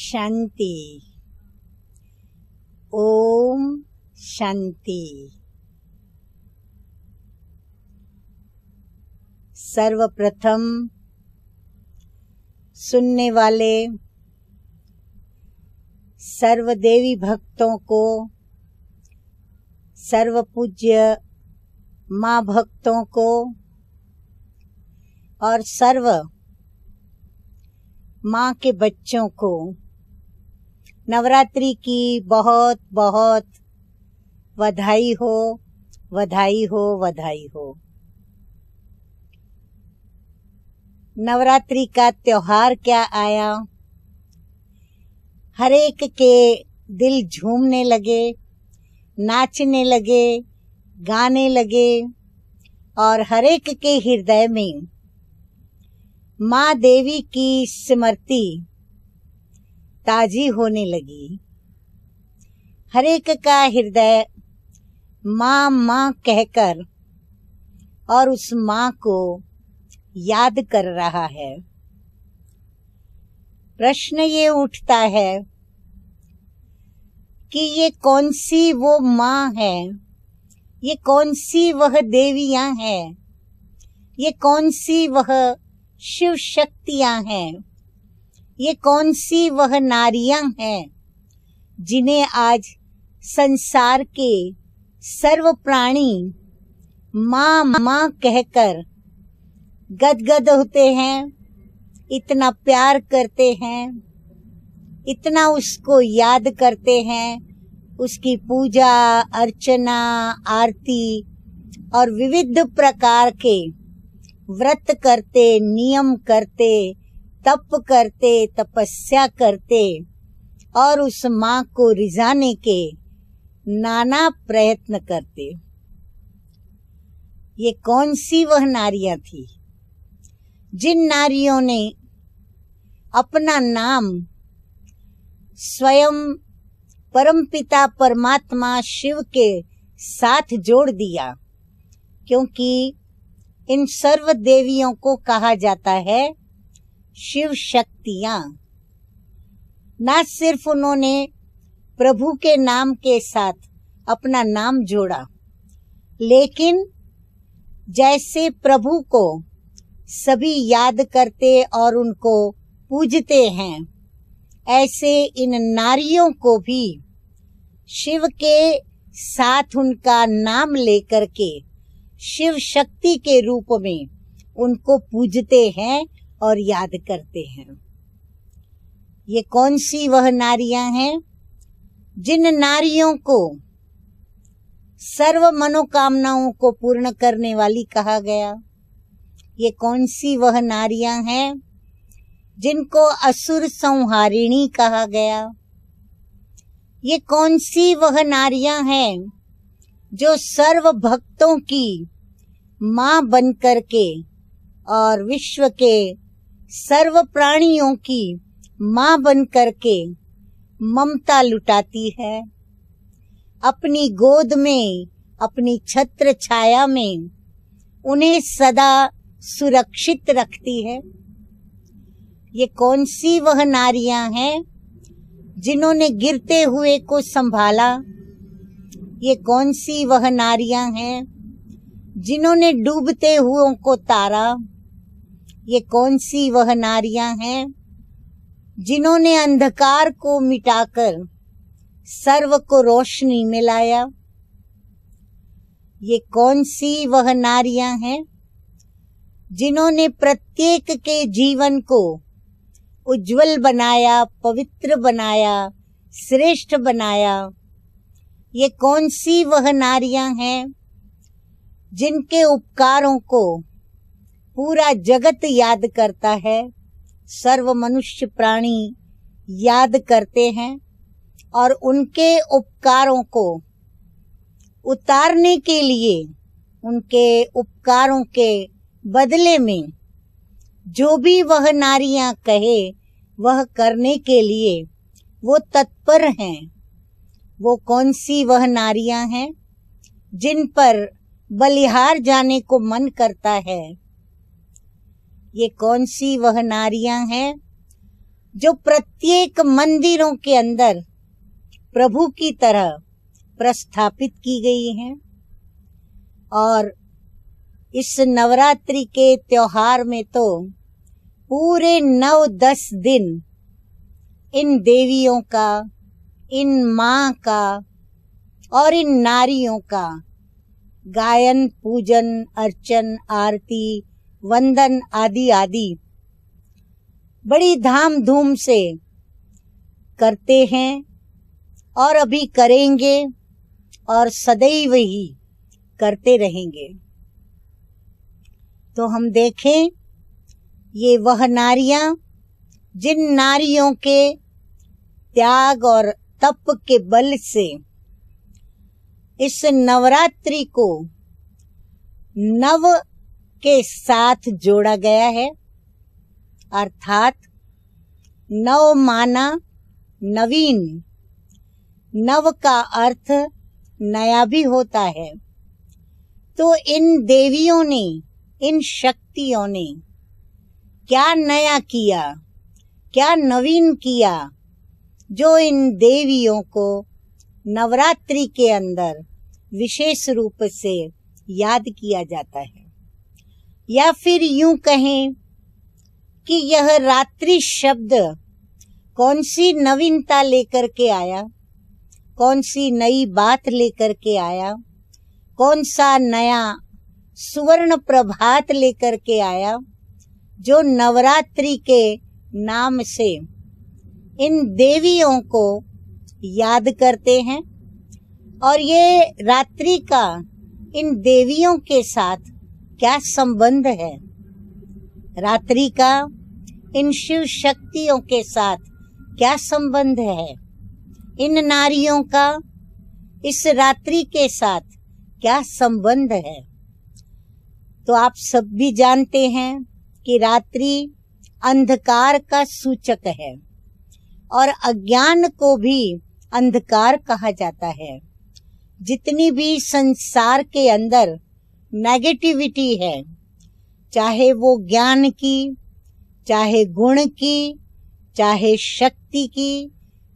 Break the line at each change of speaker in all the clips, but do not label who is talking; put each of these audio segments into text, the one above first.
शांति। ओम शांति। सर्वप्रथम सुनने वाले सर्व देवी भक्तों को, सर्व पूज्य माँ भक्तों को और सर्व माँ के बच्चों को नवरात्रि की बहुत बहुत बधाई हो, बधाई हो, बधाई हो। नवरात्रि का त्योहार क्या आया, हर एक के दिल झूमने लगे, नाचने लगे, गाने लगे और हर एक के हृदय में माँ देवी की स्मृति ताजी होने लगी। हर एक का हृदय माँ माँ कहकर और उस माँ को याद कर रहा है। प्रश्न ये उठता है कि ये कौन सी वो माँ है, ये कौन सी वह देवियां हैं, ये कौन सी वह शिव शक्तियां हैं, ये कौन सी वह नारियां हैं जिन्हें आज संसार के सर्व प्राणी माँ माँ कहकर गदगद होते हैं, इतना प्यार करते हैं, इतना उसको याद करते हैं, उसकी पूजा अर्चना आरती और विविध प्रकार के व्रत करते, नियम करते, तप करते, तपस्या करते और उस माँ को रिझाने के नाना प्रयत्न करते। ये कौन सी वह नारियां थी जिन नारियों ने अपना नाम स्वयं परमपिता परमात्मा शिव के साथ जोड़ दिया, क्योंकि इन सर्व देवियों को कहा जाता है शिव शक्तियां। न सिर्फ उन्होंने प्रभु के नाम के साथ अपना नाम जोड़ा, लेकिन जैसे प्रभु को सभी याद करते और उनको पूजते हैं, ऐसे इन नारियों को भी शिव के साथ उनका नाम लेकर के शिव शक्ति के रूप में उनको पूजते हैं और याद करते हैं। ये कौन सी वह नारियां हैं जिन नारियों को सर्व मनोकामनाओं को पूर्ण करने वाली कहा गया? ये कौन सी वह नारियां हैं जिनको असुर संहारिणी कहा गया? ये कौन सी वह नारियां हैं जो सर्व भक्तों की माँ बन करके और विश्व के सर्व प्राणियों की माँ बन करके ममता लुटाती है, अपनी गोद में, अपनी छत्र छाया में उन्हें सदा सुरक्षित रखती है? ये कौन सी वह नारियां हैं जिन्होंने गिरते हुए को संभाला? ये कौन सी वह नारियां हैं जिन्होंने डूबते हुओं को तारा? ये कौन सी वह नारियां हैं जिन्होंने अंधकार को मिटाकर सर्व को रोशनी में लाया? ये कौन सी वह नारियां हैं जिन्होंने प्रत्येक के जीवन को उज्जवल बनाया, पवित्र बनाया, श्रेष्ठ बनाया? ये कौन सी वह नारियां हैं जिनके उपकारों को पूरा जगत याद करता है, सर्व मनुष्य प्राणी याद करते हैं और उनके उपकारों को उतारने के लिए, उनके उपकारों के बदले में जो भी वह नारियां कहे वह करने के लिए वो तत्पर हैं? वो कौन सी वह नारियां हैं जिन पर बलिहार जाने को मन करता है? ये कौन सी वह नारियां हैं जो प्रत्येक मंदिरों के अंदर प्रभु की तरह प्रस्थापित की गई हैं। और इस नवरात्रि के त्योहार में तो पूरे 9-10 दिन इन देवियों का, इन माँ का और इन नारियों का गायन, पूजन, अर्चन, आरती, वंदन आदि आदि बड़ी धाम धूम से करते हैं और अभी करेंगे और सदैव ही करते रहेंगे। तो हम देखें, ये वह नारियां जिन नारियों के त्याग और तप के बल से इस नवरात्रि को नव के साथ जोड़ा गया है, अर्थात नव माना नवीन। नव का अर्थ नया भी होता है। तो इन देवियों ने, इन शक्तियों ने क्या नया किया, क्या नवीन किया, जो इन देवियों को नवरात्रि के अंदर विशेष रूप से याद किया जाता है। या फिर यूं कहें कि यह रात्रि शब्द कौन सी नवीनता लेकर के आया, कौन सी नई बात लेकर के आया, कौन सा नया सुवर्ण प्रभात लेकर के आया, जो नवरात्रि के नाम से इन देवियों को याद करते हैं। और ये रात्रि का इन देवियों के साथ क्या संबंध है, रात्रि का इन शिव शक्तियों के साथ क्या संबंध है, इन नारियों का इस रात्रि के साथ क्या संबंध है। तो आप सब भी जानते हैं कि रात्रि अंधकार का सूचक है और अज्ञान को भी अंधकार कहा जाता है। जितनी भी संसार के अंदर नेगेटिविटी है, चाहे वो ज्ञान की, चाहे गुण की, चाहे शक्ति की,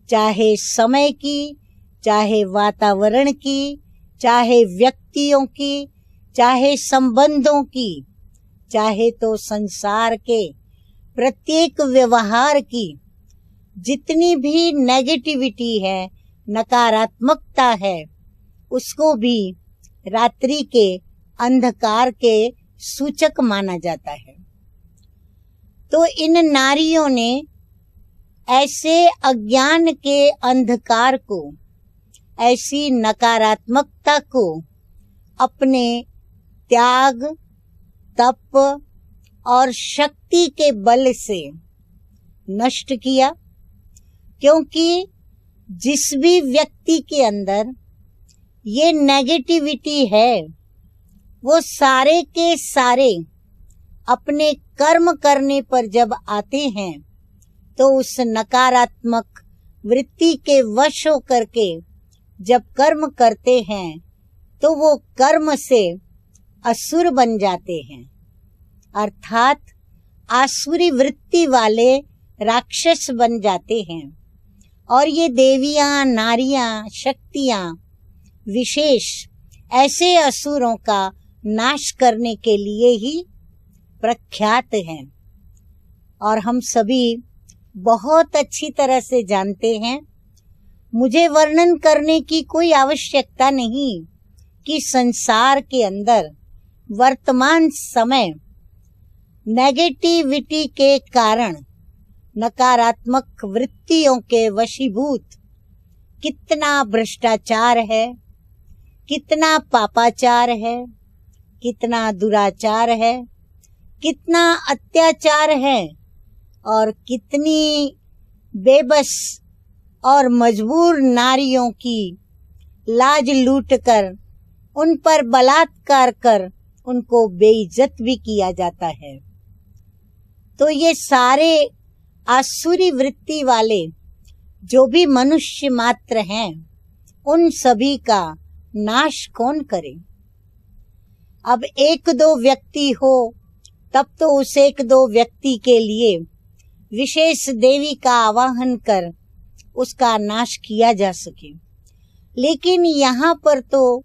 चाहे समय की, चाहे वातावरण की, चाहे व्यक्तियों की, चाहे संबंधों की, चाहे तो संसार के प्रत्येक व्यवहार की, जितनी भी नेगेटिविटी है, नकारात्मकता है, उसको भी रात्रि के अंधकार के सूचक माना जाता है। तो इन नारियों ने ऐसे अज्ञान के अंधकार को, ऐसी नकारात्मकता को अपने त्याग, तप और शक्ति के बल से नष्ट किया। क्योंकि जिस भी व्यक्ति के अंदर ये नेगेटिविटी है, वो सारे के सारे अपने कर्म करने पर जब आते हैं तो उस नकारात्मक वृत्ति के वश होकर के जब कर्म करते हैं तो वो कर्म से असुर बन जाते हैं, अर्थात आसुरी वृत्ति वाले राक्षस बन जाते हैं। और ये देवियां, नारियां, शक्तियां विशेष ऐसे असुरों का नाश करने के लिए ही प्रख्यात हैं। और हम सभी बहुत अच्छी तरह से जानते हैं, मुझे वर्णन करने की कोई आवश्यकता नहीं कि संसार के अंदर वर्तमान समय नेगेटिविटी के कारण, नकारात्मक वृत्तियों के वशीभूत कितना भ्रष्टाचार है, कितना पापाचार है, कितना दुराचार है, कितना अत्याचार है और कितनी बेबस और मजबूर नारियों की लाज लूटकर, उन पर बलात्कार कर उनको बेइज्जत भी किया जाता है। तो ये सारे आसुरी वृत्ति वाले जो भी मनुष्य मात्र हैं, उन सभी का नाश कौन करे। अब एक दो व्यक्ति हो तब तो उस एक दो व्यक्ति के लिए विशेष देवी का आवाहन कर उसका नाश किया जा सके। लेकिन यहाँ पर तो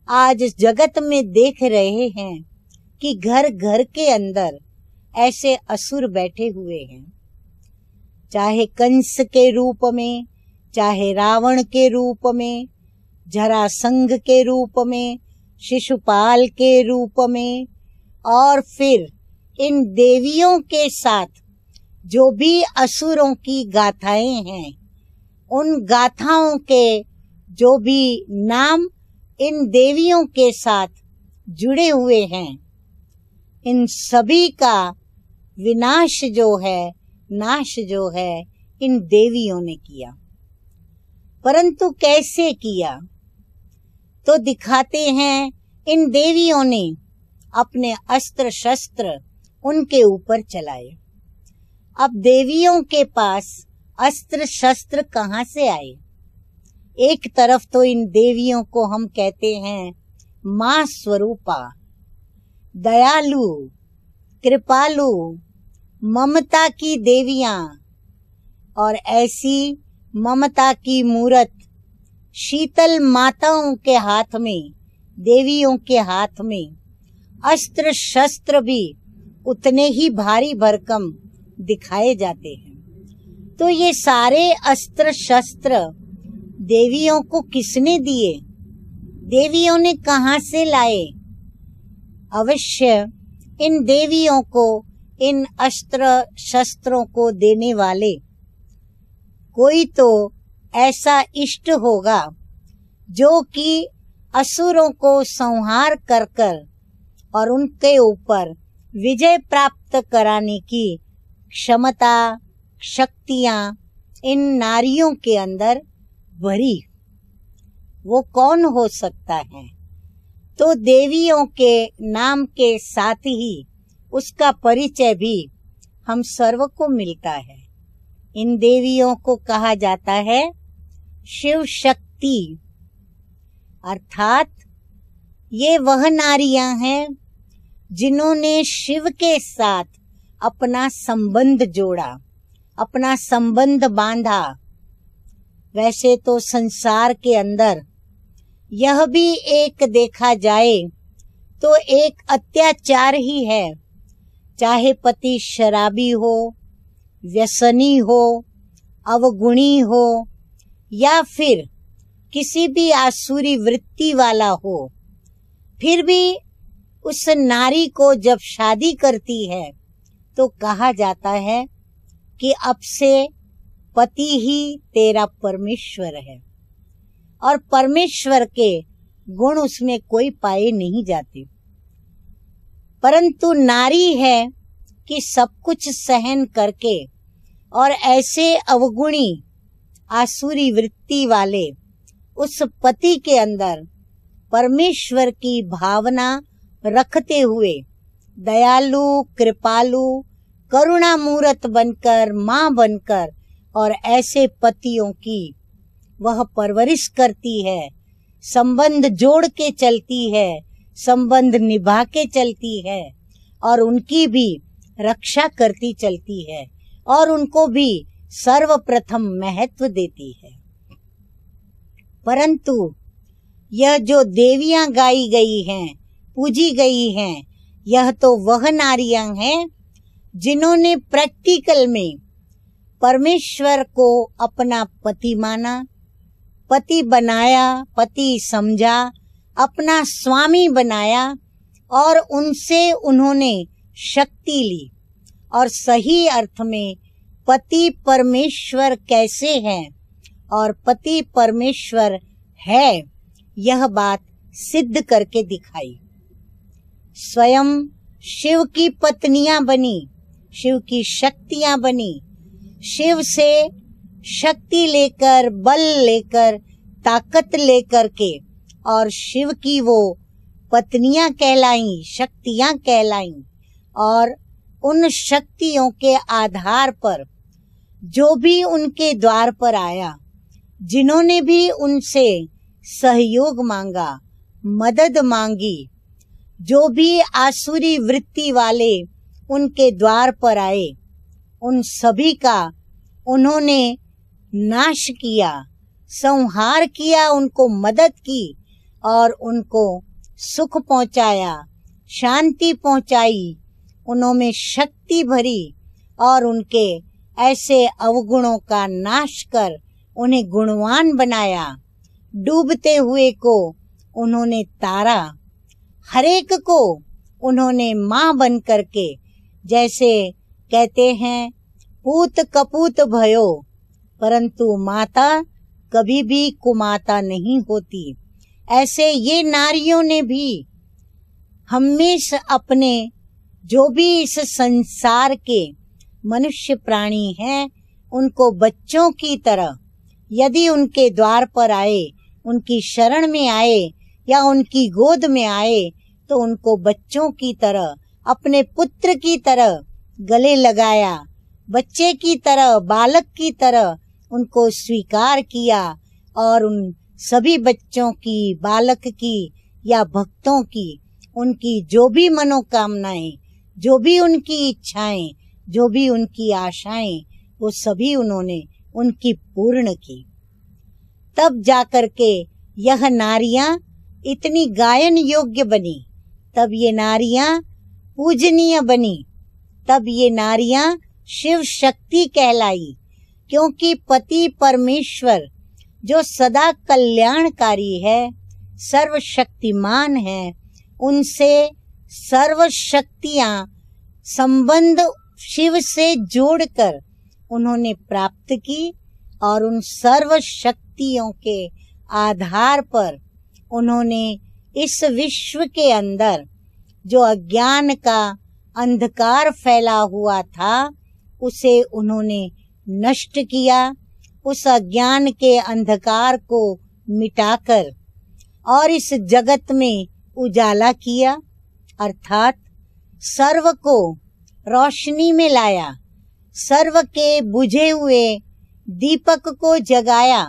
आज जगत में देख रहे हैं कि घर घर के अंदर ऐसे असुर बैठे हुए हैं, चाहे कंस के रूप में, चाहे रावण के रूप में, जरासंध के रूप में, शिशुपाल के रूप में, और फिर इन देवियों के साथ जो भी असुरों की गाथाएं हैं, उन गाथाओं के जो भी नाम इन देवियों के साथ जुड़े हुए हैं, इन सभी का विनाश जो है, नाश जो है, इन देवियों ने किया। परंतु कैसे किया? तो दिखाते हैं इन देवियों ने अपने अस्त्र शस्त्र उनके ऊपर चलाए। अब देवियों के पास अस्त्र शस्त्र कहाँ से आए? एक तरफ तो इन देवियों को हम कहते हैं मां स्वरूपा, दयालु, कृपालु, ममता की देवियां, और ऐसी ममता की मूरत शीतल माताओं के हाथ में, देवियों के हाथ में अस्त्र शस्त्र भी उतने ही भारी भरकम दिखाए जाते हैं। तो ये सारे अस्त्र शस्त्र देवियों को किसने दिए? देवियों ने कहाँ से लाए? अवश्य इन देवियों को, इन अस्त्र शस्त्रों को देने वाले कोई तो ऐसा इष्ट होगा जो कि असुरों को संहार कर कर और उनके ऊपर विजय प्राप्त कराने की क्षमता, शक्तियां इन नारियों के अंदर भरी। वो कौन हो सकता है? तो देवियों के नाम के साथ ही उसका परिचय भी हम सर्व को मिलता है। इन देवियों को कहा जाता है शिव शक्ति, अर्थात ये वह नारियां हैं जिन्होंने शिव के साथ अपना संबंध जोड़ा, अपना संबंध बांधा। वैसे तो संसार के अंदर यह भी एक देखा जाए तो एक अत्याचार ही है, चाहे पति शराबी हो, व्यसनी हो, अवगुणी हो, या फिर किसी भी आसुरी वृत्ति वाला हो, फिर भी उस नारी को जब शादी करती है तो कहा जाता है कि अब से पति ही तेरा परमेश्वर है, और परमेश्वर के गुण उसमें कोई पाए नहीं जाते। परंतु नारी है कि सब कुछ सहन करके और ऐसे अवगुणी आसुरी वृत्ति वाले उस पति के अंदर परमेश्वर की भावना रखते हुए दयालु, कृपालु, करुणा मूर्त बनकर, मां बनकर, और ऐसे पतियों की वह परवरिश करती है, संबंध जोड़ के चलती है, संबंध निभा के चलती है, और उनकी भी रक्षा करती चलती है, और उनको भी सर्वप्रथम महत्व देती है। परंतु यह जो देवियां गाई गई हैं, पूजी गई हैं, यह तो वह नारियां हैं जिन्होंने प्रैक्टिकल में परमेश्वर को अपना पति माना, पति बनाया, पति समझा, अपना स्वामी बनाया, और उनसे उन्होंने शक्ति ली। और सही अर्थ में पति परमेश्वर कैसे हैं और पति परमेश्वर है, यह बात सिद्ध करके दिखाई। स्वयं शिव की पत्नियां बनी, शिव की शक्तियां बनी, शिव से शक्ति लेकर, बल लेकर, ताकत लेकर के, और शिव की वो पत्नियां कहलाईं, शक्तियां कहलाईं। और उन शक्तियों के आधार पर जो भी उनके द्वार पर आया, जिन्होंने भी उनसे सहयोग मांगा, मदद मांगी, जो भी आसुरी वृत्ति वाले उनके द्वार पर आए, उन सभी का उन्होंने नाश किया, संहार किया, उनको मदद की और उनको सुख पहुंचाया, शांति पहुंचाई, उन्होंने शक्ति भरी और उनके ऐसे अवगुणों का नाश कर उन्हें गुणवान बनाया। डूबते हुए को उन्होंने तारा, हरेक को उन्होंने माँ बन करके, जैसे कहते हैं पूत कपूत भयो, परंतु माता कभी भी कुमाता नहीं होती। ऐसे ये नारियों ने भी हमेशा अपने जो भी इस संसार के मनुष्य प्राणी हैं उनको बच्चों की तरह, यदि उनके द्वार पर आए, उनकी शरण में आए या उनकी गोद में आए तो उनको बच्चों की तरह, अपने पुत्र की तरह गले लगाया, बच्चे की तरह, बालक की तरह उनको स्वीकार किया और उन सभी बच्चों की, बालक की या भक्तों की, उनकी जो भी मनोकामनाएं, जो भी उनकी इच्छाएं, जो भी उनकी आशाएं, वो सभी उन्होंने उनकी पूर्ण की। तब जाकर के यह नारियां इतनी गायन योग्य बनी, तब ये नारियां पूजनीय बनी, तब ये नारियां शिव शक्ति कहलाई, क्योंकि पति परमेश्वर जो सदा कल्याणकारी है, सर्वशक्तिमान है, उनसे सर्व शक्तियां संबंध शिव से जोड़कर उन्होंने प्राप्त की और उन सर्व शक्तियों के आधार पर उन्होंने इस विश्व के अंदर जो अज्ञान का अंधकार फैला हुआ था उसे उन्होंने नष्ट किया, उस अज्ञान के अंधकार को मिटाकर और इस जगत में उजाला किया, अर्थात सर्व को रोशनी में लाया, सर्व के बुझे हुए दीपक को जगाया,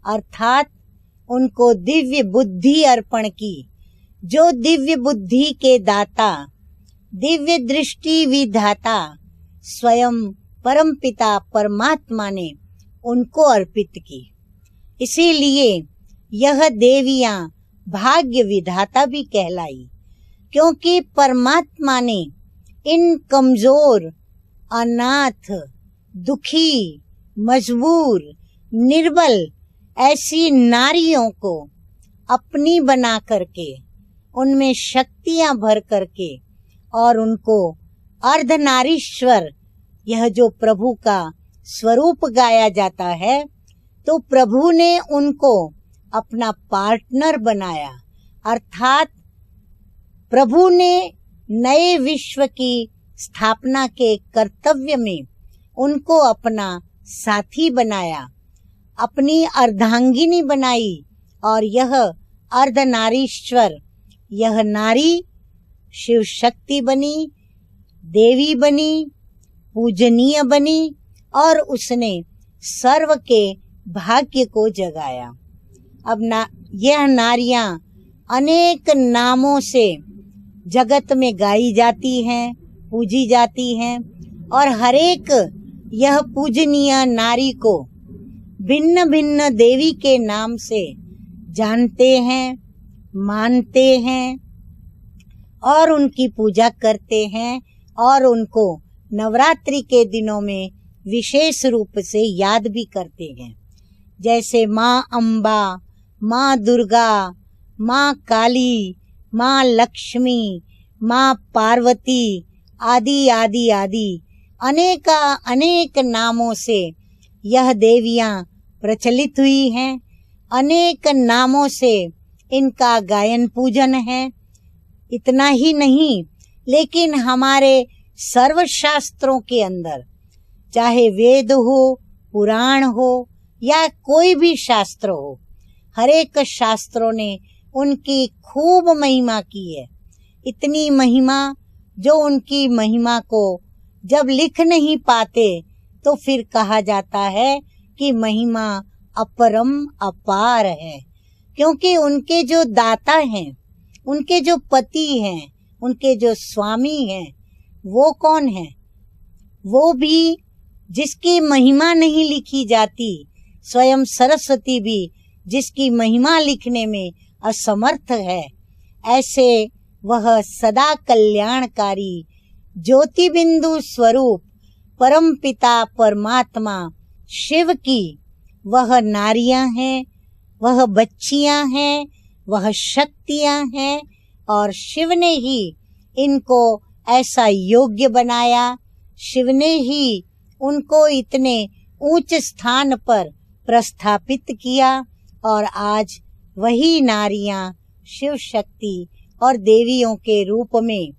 अर्थात उनको दिव्य बुद्धि अर्पण की। जो दिव्य बुद्धि के दाता, दिव्य दृष्टि विधाता स्वयं परमपिता परमात्मा ने उनको अर्पित की। इसीलिए यह देवियां भाग्य विधाता भी कहलाई, क्योंकि परमात्मा ने इन कमजोर, अनाथ, दुखी, मजबूर, निर्बल ऐसी नारियों को अपनी बना करके, उनमें शक्तियां भर करके और उनको अर्धनारीश्वर, यह जो प्रभु का स्वरूप गाया जाता है, तो प्रभु ने उनको अपना पार्टनर बनाया, अर्थात प्रभु ने नए विश्व की स्थापना के कर्तव्य में उनको अपना साथी बनाया, अपनी अर्धांगिनी बनाई और यह अर्धनारीश्वर, यह नारी शिव शक्ति बनी, देवी बनी, पूजनीय बनी और उसने सर्व के भाग्य को जगाया। अब यह नारियां अनेक नामों से जगत में गाई जाती हैं, पूजी जाती हैं और हरेक यह पूजनीय नारी को भिन्न भिन्न देवी के नाम से जानते हैं, मानते हैं और उनकी पूजा करते हैं और उनको नवरात्रि के दिनों में विशेष रूप से याद भी करते हैं। जैसे माँ अम्बा, माँ दुर्गा, माँ काली, माँ लक्ष्मी, माँ पार्वती आदि आदि आदि अनेक नामों से यह देवियां प्रचलित हुई हैं। अनेक नामों से इनका गायन पूजन है। इतना ही नहीं, लेकिन हमारे सर्व शास्त्रों के अंदर, चाहे वेद हो, पुराण हो या कोई भी शास्त्र हो, हर एक शास्त्रों ने उनकी खूब महिमा की है। इतनी महिमा, जो उनकी महिमा को जब लिख नहीं पाते तो फिर कहा जाता है कि महिमा अपरम अपार है, क्योंकि उनके जो दाता हैं, उनके जो पति हैं, उनके जो स्वामी हैं, वो कौन है? वो भी जिसकी महिमा नहीं लिखी जाती, स्वयं सरस्वती भी जिसकी महिमा लिखने में असमर्थ है, ऐसे वह सदा कल्याणकारी ज्योति बिंदु स्वरूप परम पिता परमात्मा शिव की वह नारियां हैं, वह बच्चियां हैं, वह शक्तियां हैं, और शिव ने ही इनको ऐसा योग्य बनाया। शिव ने ही उनको इतने ऊंच स्थान पर प्रस्थापित किया, और आज वही नारियां शिव शक्ति और देवियों के रूप में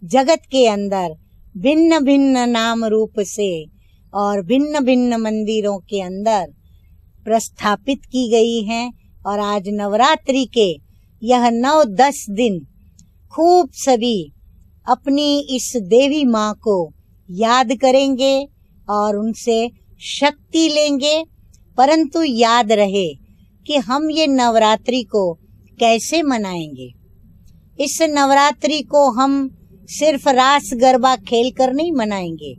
जगत के अंदर भिन्न भिन्न नाम रूप से और भिन्न भिन्न मंदिरों के अंदर प्रस्थापित की गई हैं। और आज नवरात्रि के यह 9-10 दिन खूब सभी अपनी इस देवी माँ को याद करेंगे और उनसे शक्ति लेंगे। परंतु याद रहे कि हम ये नवरात्रि को कैसे मनाएंगे। इस नवरात्रि को हम सिर्फ रास गरबा खेल कर नहीं मनाएंगे।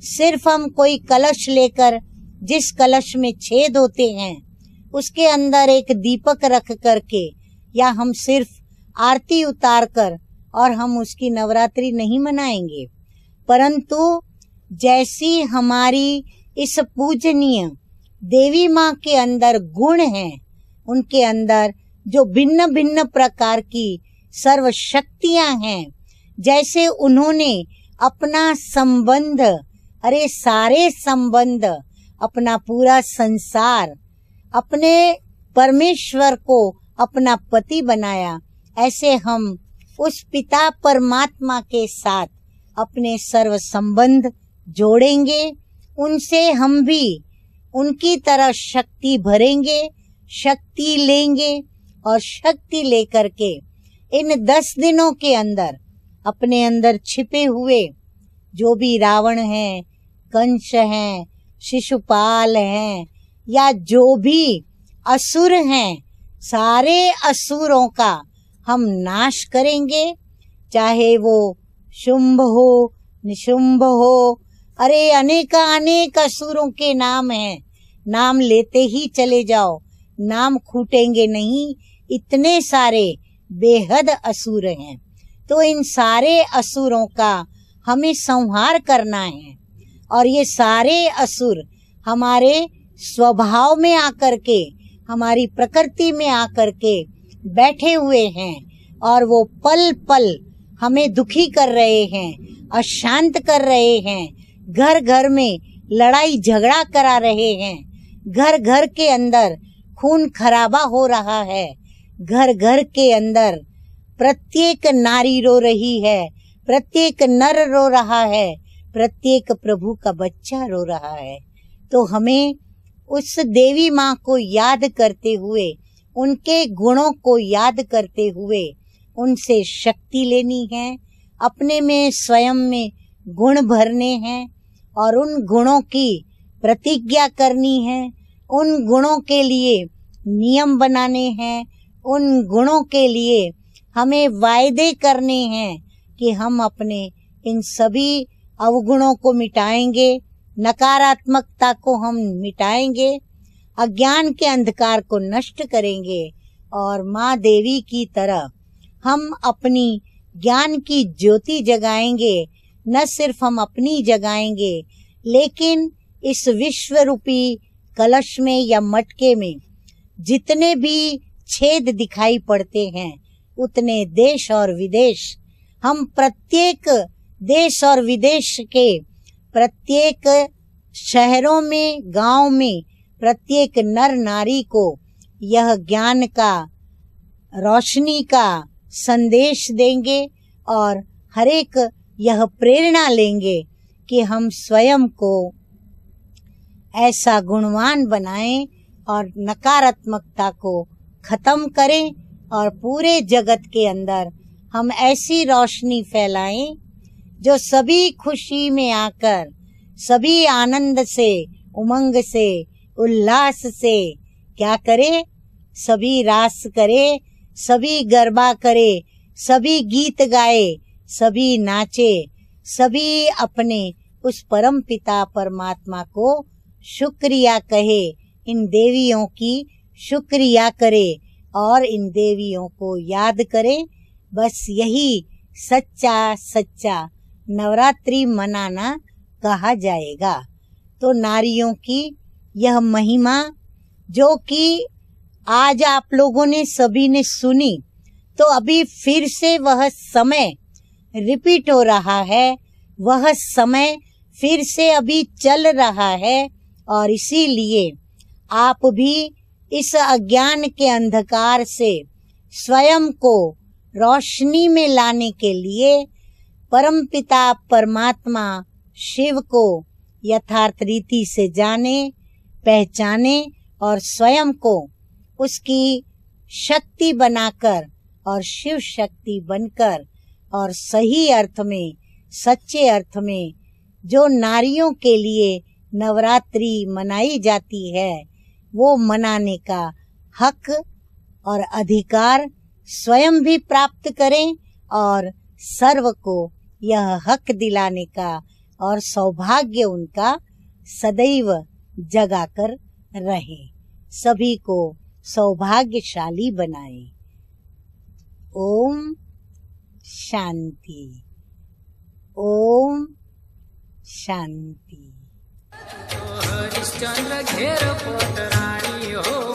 सिर्फ हम कोई कलश लेकर, जिस कलश में छेद होते हैं उसके अंदर एक दीपक रख करके, या हम सिर्फ आरती उतार कर और हम उसकी नवरात्रि नहीं मनाएंगे। परंतु जैसी हमारी इस पूजनीय देवी माँ के अंदर गुण हैं, उनके अंदर जो भिन्न भिन्न प्रकार की सर्व शक्तियां हैं, जैसे उन्होंने अपना संबंध, अरे सारे संबंध, अपना पूरा संसार अपने परमेश्वर को अपना पति बनाया, ऐसे हम उस पिता परमात्मा के साथ अपने सर्व संबंध जोड़ेंगे। उनसे हम भी उनकी तरह शक्ति भरेंगे, शक्ति लेंगे, और शक्ति लेकर के इन 10 दिनों के अंदर अपने अंदर छिपे हुए जो भी रावण हैं, कंस हैं, शिशुपाल हैं, या जो भी असुर हैं, सारे असुरों का हम नाश करेंगे। चाहे वो शुंभ हो, निशुंभ हो, अरे अनेक असुरों के नाम हैं, नाम लेते ही चले जाओ, नाम खूटेंगे नहीं, इतने सारे बेहद असुर हैं। तो इन सारे असुरों का हमें संहार करना है, और ये सारे असुर हमारे स्वभाव में आकर के, हमारी प्रकृति में आकर के बैठे हुए हैं, और वो पल पल हमें दुखी कर रहे हैं, अशांत कर रहे हैं, घर घर में लड़ाई झगड़ा करा रहे हैं, घर घर के अंदर खून खराबा हो रहा है, घर घर के अंदर प्रत्येक नारी रो रही है, प्रत्येक नर रो रहा है, प्रत्येक प्रभु का बच्चा रो रहा है। तो हमें उस देवी माँ को याद करते हुए, उनके गुणों को याद करते हुए उनसे शक्ति लेनी है, अपने में स्वयं में गुण भरने हैं, और उन गुणों की प्रतिज्ञा करनी है, उन गुणों के लिए नियम बनाने हैं, उन गुणों के लिए हमें वायदे करने हैं कि हम अपने इन सभी अवगुणों को मिटाएंगे, नकारात्मकता को हम मिटाएंगे, अज्ञान के अंधकार को नष्ट करेंगे, और माँ देवी की तरह हम अपनी ज्ञान की ज्योति जगाएंगे। न सिर्फ हम अपनी जगाएंगे, लेकिन इस विश्व रूपी कलश में या मटके में जितने भी छेद दिखाई पड़ते हैं, उतने देश और विदेश, हम प्रत्येक देश और विदेश के प्रत्येक शहरों में, गांव में, प्रत्येक नर नारी को यह ज्ञान का, रोशनी का संदेश देंगे, और हर एक यह प्रेरणा लेंगे कि हम स्वयं को ऐसा गुणवान बनाएं और नकारात्मकता को खत्म करें, और पूरे जगत के अंदर हम ऐसी रोशनी फैलाएं जो सभी खुशी में आकर, सभी आनंद से, उमंग से, उल्लास से क्या करे, सभी रास करे, सभी गरबा करे, सभी गीत गाए, सभी नाचे, सभी अपने उस परम पिता परमात्मा को शुक्रिया कहे, इन देवियों की शुक्रिया करे और इन देवियों को याद करे। बस यही सच्चा नवरात्रि मनाना कहा जाएगा। तो नारियों की यह महिमा जो कि आज आप लोगों ने सभी ने सुनी, तो अभी फिर से वह समय रिपीट हो रहा है, वह समय फिर से अभी चल रहा है। और इसीलिए आप भी इस अज्ञान के अंधकार से स्वयं को रोशनी में लाने के लिए परमपिता परमात्मा शिव को यथार्थ रीति से जाने, पहचाने और स्वयं को उसकी शक्ति बनाकर और शिव शक्ति बनकर और सही अर्थ में, सच्चे अर्थ में जो नारियों के लिए नवरात्रि मनाई जाती है, वो मनाने का हक और अधिकार स्वयं भी प्राप्त करें और सर्व को यह हक दिलाने का और सौभाग्य उनका सदैव जगाकर रहे, सभी को सौभाग्यशाली बनाए। ओम शांति, ओम शांति।
हरिश्चंद्र घेर पोत रानी हो।